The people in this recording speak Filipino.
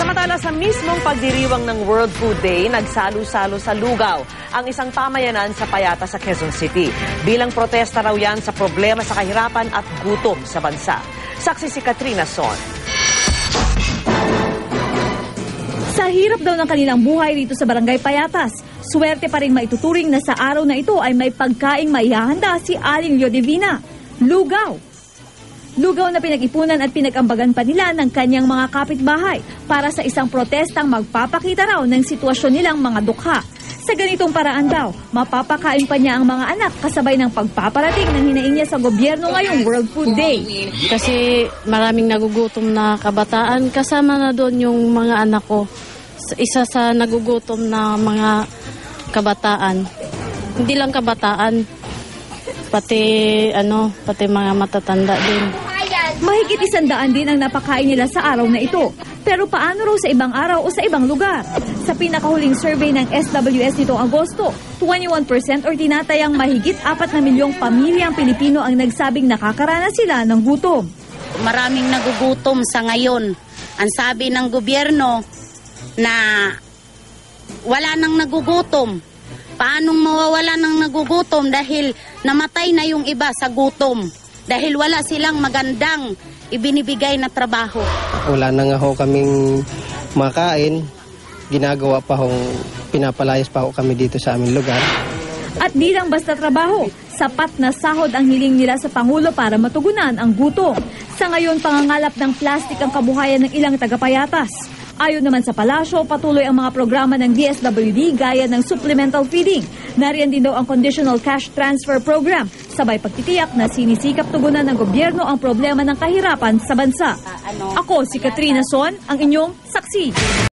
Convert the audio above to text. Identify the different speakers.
Speaker 1: Samantala sa mismong pagdiriwang ng World Food Day, nagsalo-salo sa lugaw ang isang pamayanan sa Payata sa Quezon City. Bilang protesta raw yan sa problema sa kahirapan at gutom sa bansa. Saksi si Katrina Son.
Speaker 2: Sa hirap daw ng kanilang buhay dito sa Barangay Payatas, swerte pa rin maituturing na sa araw na ito ay may pagkaing maihahanda si Aling Leodivina. Lugaw! Lugaw na pinag-ipunan at pinag-ambagan pa nila ng kanyang mga kapitbahay para sa isang protestang magpapakita raw ng sitwasyon nilang mga dukha. Sa ganitong paraan daw, mapapakain pa niya ang mga anak kasabay ng pagpaparating ng hinaing niya sa gobyerno ngayong World Food Day.
Speaker 3: Kasi maraming nagugutom na kabataan, kasama na doon yung mga anak ko. Isa sa nagugutom na mga kabataan. Hindi lang kabataan, pati mga matatanda din.
Speaker 2: Mahigit 100 din ang napakain nila sa araw na ito. Pero paano raw sa ibang araw o sa ibang lugar? Sa pinakahuling survey ng SWS nitong Agosto, 21% or tinatayang mahigit 4 na milyong pamilyang Pilipino ang nagsabing nakakaranas sila ng gutom.
Speaker 4: Maraming nagugutom sa ngayon. Ang sabi ng gobyerno na wala nang nagugutom. Paanong mawawala ng nagugutom dahil namatay na yung iba sa gutom? Dahil wala silang magandang ibinibigay na trabaho.
Speaker 5: Wala na nga ho kaming makain. Ginagawa pa hong pinapalayas pa ho kami dito sa aming lugar.
Speaker 2: At di lang basta trabaho, sapat na sahod ang hiling nila sa Pangulo para matugunan ang gutom. Sa ngayon, pangangalap ng plastik ang kabuhayan ng ilang taga-Payatas. Ayon naman sa palasyo, patuloy ang mga programa ng DSWD gaya ng supplemental feeding. Nariyan din daw ang conditional cash transfer program, sabay pagtitiyak na sinisikap tugunan ng gobyerno ang problema ng kahirapan sa bansa. Ako si Katrina Son, ang inyong saksi.